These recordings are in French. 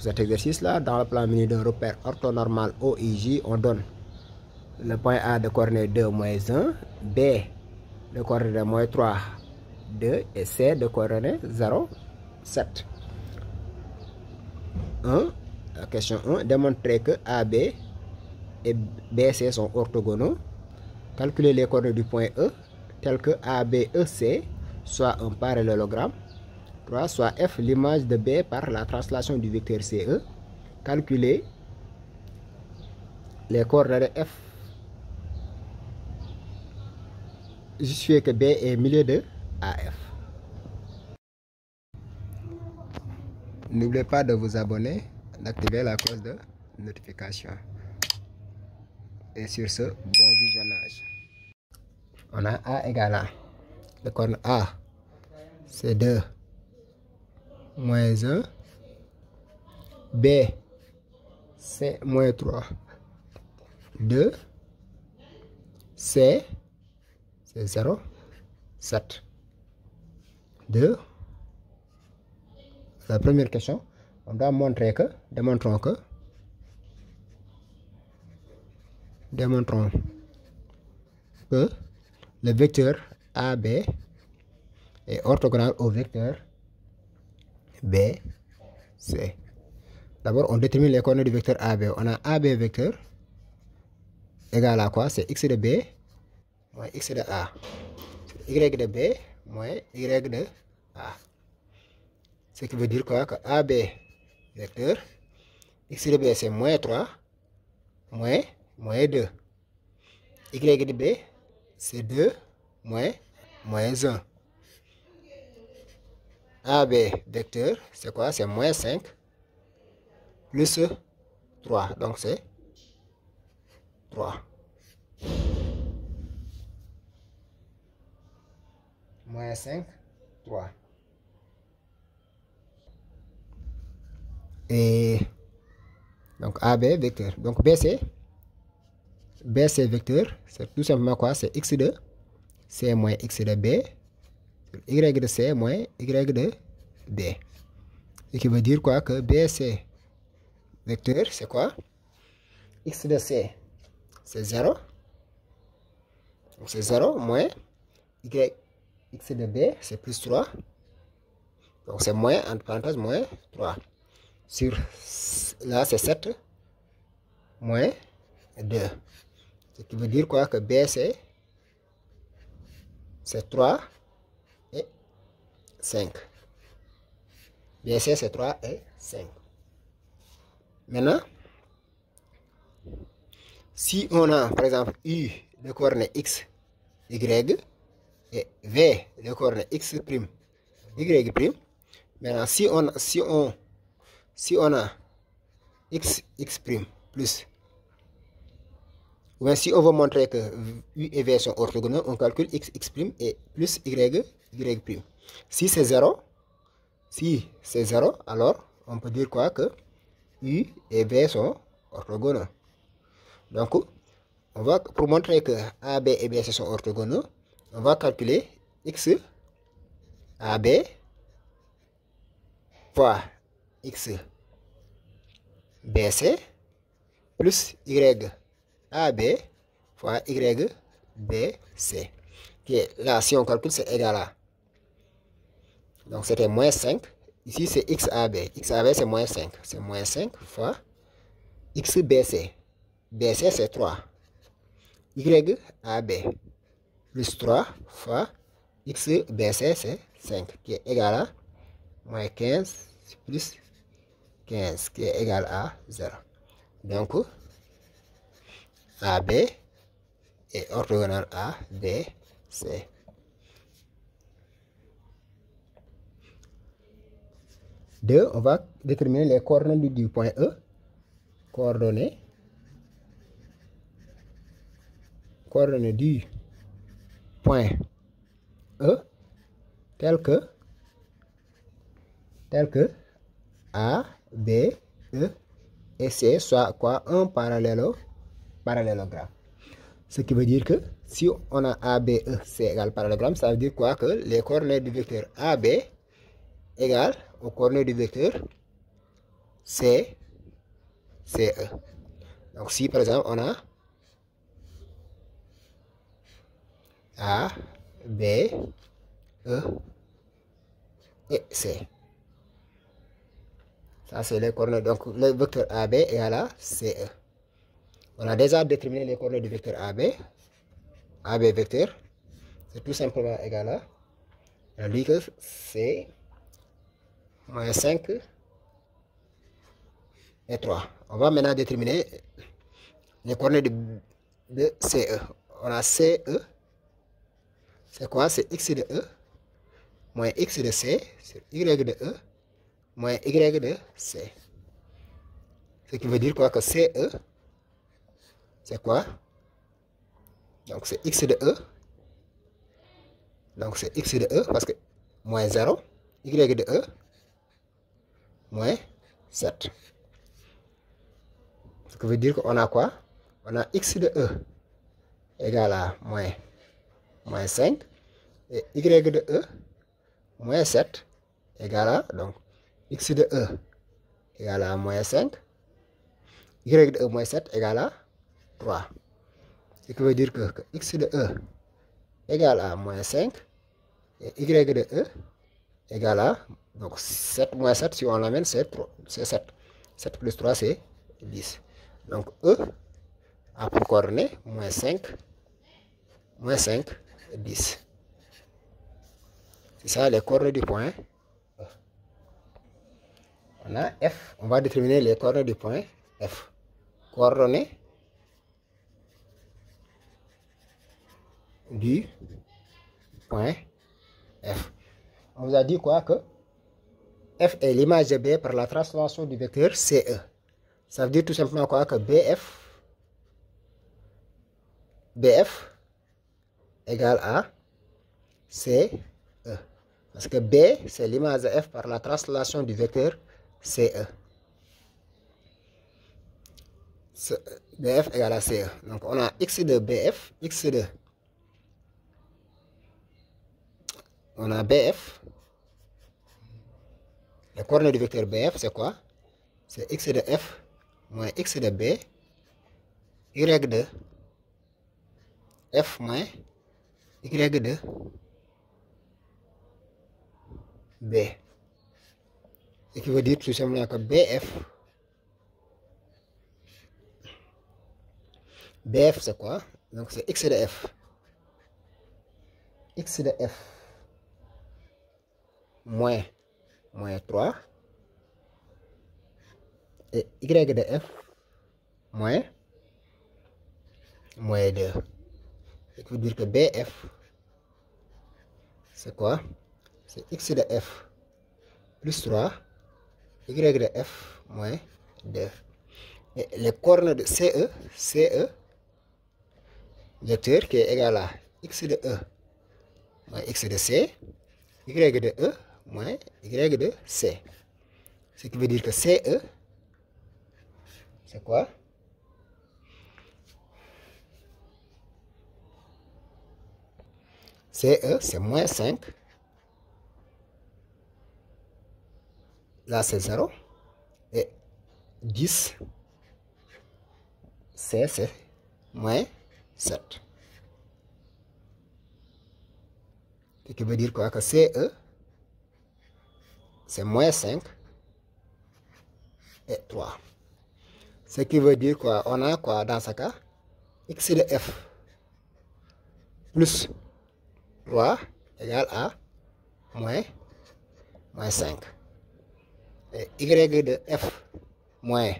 pour cet exercice-là, dans le plan muni d'un repère orthonormal OIJ, on donne le point A de coordonnées 2, moins 1, B de coordonnées moins 3, 2 et C de coordonnées 0, 7. 1. Question 1. Démontrer que AB et BC sont orthogonaux. Calculer les coordonnées du point E tel que ABEC soit un parallélogramme. 3. Soit F l'image de B par la translation du vecteur CE. Calculer les coordonnées F. Justifier que B est milieu de AF. N'oubliez pas de vous abonner, d'activer la cloche de notification. Et sur ce, bon visionnage. On a A égale A. Le coordonnée A, c'est 2 moins 1. B, c'est moins 3. 2. C, c'est 0. 7. 2. La première question, on doit montrer que, démontrons que le vecteur AB est orthogonal au vecteur BC. D'abord, on détermine les coordonnées du vecteur AB. On a AB vecteur égal à quoi? C'est x de B moins x de A. Y de B moins y de A. Ce qui veut dire quoi? Que AB vecteur, x de B c'est moins 3, moins 2. Y de B c'est 2, moins 1. AB vecteur, c'est quoi? C'est moins 5 plus 3. Donc c'est 3. Moins 5, 3. Et donc AB vecteur. Donc BC vecteur, c'est tout simplement quoi? C'est x de C moins x de B, y de C moins y de B. Ce qui veut dire quoi? Que BC vecteur, c'est quoi? X de C, c'est 0. Donc c'est 0 moins y x de B, c'est plus 3. Donc c'est moins, entre parenthèses, moins 3. Sur là, c'est 7 moins 2. Ce qui veut dire quoi? Que BC, c'est 3 et 5. BC, c'est 3 et 5. Maintenant, si on a, par exemple, U de coordonnées x, y, et V de coordonnées x', y', maintenant, si on a x' plus, ou bien si on veut montrer que U et V sont orthogonaux, on calcule x' et plus y'. Si c'est 0, alors on peut dire quoi? Que U et V sont orthogonaux. Donc, pour montrer que AB et BC sont orthogonaux, on va calculer x AB fois x BC plus y AB fois y BC. Okay. Là, si on calcule, c'est égal à. Donc, c'était moins 5. Ici, c'est XAB. XAB, c'est moins 5. C'est moins 5 fois XBC. BC, c'est 3. YAB plus 3 fois XBC, c'est 5. Qui est égal à moins 15 plus 15, qui est égal à 0. Donc, AB est orthogonal à BC. Deux, on va déterminer les coordonnées du point E. Coordonnées du point E tel que A, B, E et C soit quoi? Un parallélogramme. Ce qui veut dire que si on a A, B, E, C égale parallélogramme, ça veut dire quoi? Que les coordonnées du vecteur AB égale aux coordonnées du vecteur C, CE. Donc si par exemple on a A, B, E et C. Ça c'est les coordonnées. Donc le vecteur AB égale à CE. On a déjà déterminé les coordonnées du vecteur AB. AB vecteur, c'est tout simplement égal à, on dit que c'est moins 5 et 3. On va maintenant déterminer les coordonnées de CE. On a CE, c'est quoi? C'est x de E moins x de C sur y de E moins y de C. Ce qui veut dire quoi? Que CE, c'est quoi? Donc c'est x de E. Donc c'est x de E parce que moins 0, y de E, moins 7. Ce qui veut dire qu'on a quoi? On a x de E égale à moins 5 et y de E moins 7 égale à, donc x de E égale à moins 5, y de E moins 7 égale à 3. Ce qui veut dire que x de E égale à moins 5 et y de E égale à, donc 7 moins 7, si on l'amène, c'est 7. 7 plus 3, c'est 10. Donc E a pour coordonnée moins 5, 10. C'est ça les coordonnées du point E. On a F, on va déterminer les coordonnées du point F. Coordonnées du point F. On vous a dit quoi? Que F est l'image de B par la transformation du vecteur CE. Ça veut dire tout simplement quoi? Que BF égale à CE. Parce que B, c'est l'image de F par la translation du vecteur CE. BF égale à CE. Donc on a x de BF, on a BF. Les coordonnées du vecteur BF, c'est quoi? C'est x de F moins x de B, y de F moins y de B. Ce qui veut dire tout simplement que BF c'est quoi? Donc c'est x de F. X de F moins 3 et y de F moins 2. Ce qui veut dire que BF c'est quoi? C'est x de F plus 3, y de F moins 2. Et les coordonnées de CE, vecteur qui est égal à x de E moins x de C, y de E moins y de C. Ce qui veut dire que CE, c'est quoi? CE, c'est moins 5. Là, c'est 0. Et 10, C, c'est moins 7. Ce qui veut dire quoi? Que CE, c'est moins 5 et 3. Ce qui veut dire quoi? On a quoi dans ce cas? X de F plus 3 égale à moins 5. Et y de F moins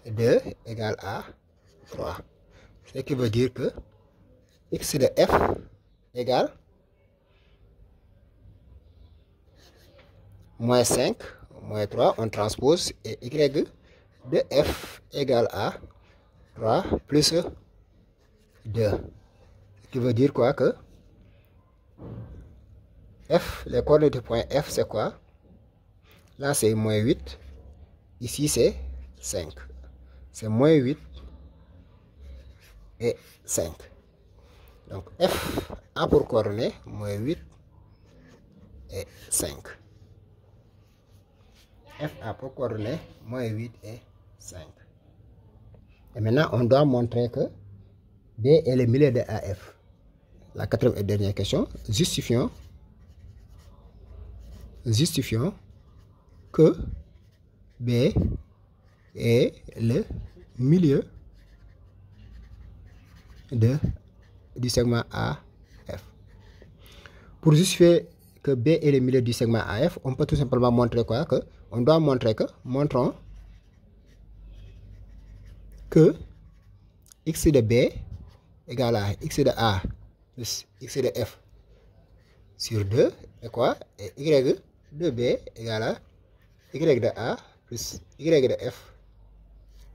2 égale à 3. Ce qui veut dire que x de F égale moins 5, moins 3, on transpose, et y de F égale à 3 plus 2. Ce qui veut dire quoi? Que F, les coordonnées du point F, c'est quoi? Là, c'est moins 8. Ici, c'est 5. C'est moins 8 et 5. Donc, F a pour coordonnées moins 8 et 5. F a pour coordonnées moins 8 et 5. Et maintenant, on doit montrer que B est le milieu de AF. La quatrième et dernière question. Justifions que B est le milieu du segment AF. Pour justifier que B est le milieu du segment AF, on peut tout simplement montrer quoi? On doit montrer que, montrons que x de B égale à x de A plus x de F sur 2 et quoi? Et y de B égale à y de A plus y de F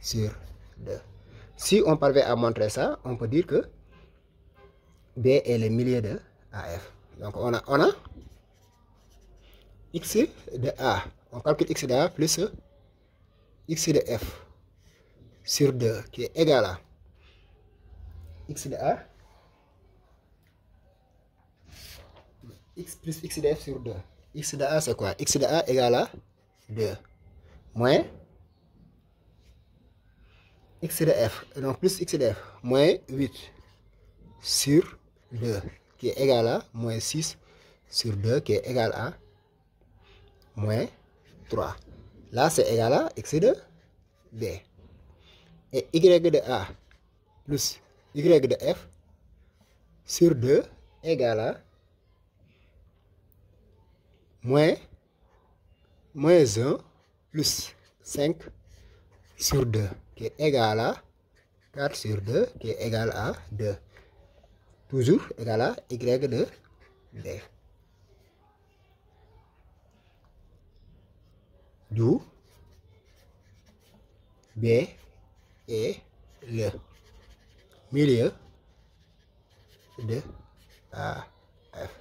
sur 2. Si on parvient à montrer ça, on peut dire que B est le milieu de AF. Donc on a x de A. On calcule x de A plus x de F sur 2 qui est égal à x de A x plus x de F sur 2. X de A c'est quoi? X de A égale à 2 moins x de F, donc plus x de F, moins 8 sur 2 qui est égal à moins 6 sur 2 qui est égal à moins 3. Là c'est égal à x de B. Et y de A plus y de F sur 2 égale à moins 1 plus 5 sur 2 qui est égal à 4 sur 2 qui est égal à 2. Toujours égal à y de B. D'où B est le milieu de AF.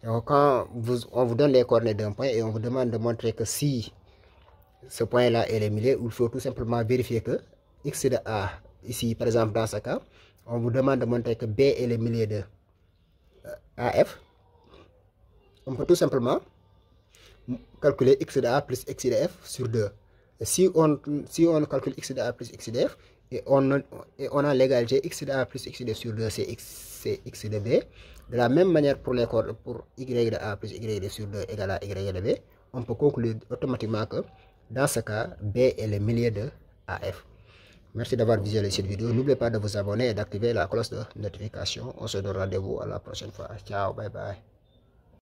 Donc quand on vous donne les coordonnées d'un point et on vous demande de montrer que si ce point-là est le milieu, il faut tout simplement vérifier que x de A, ici par exemple dans ce cas, on vous demande de montrer que B est le milieu de AF. On peut tout simplement calculer x de A plus x de F sur 2. Et si on calcule x de A plus x de F et on a l'égalité x de A plus x de F sur 2, c'est x de B. De la même manière pour les coordonnées pour y de A plus y de F sur 2 égale à y de B, on peut conclure automatiquement que dans ce cas, B est le milieu de AF. Merci d'avoir visualisé cette vidéo. N'oubliez pas de vous abonner et d'activer la cloche de notification. On se donne rendez-vous à la prochaine fois. Ciao, bye bye.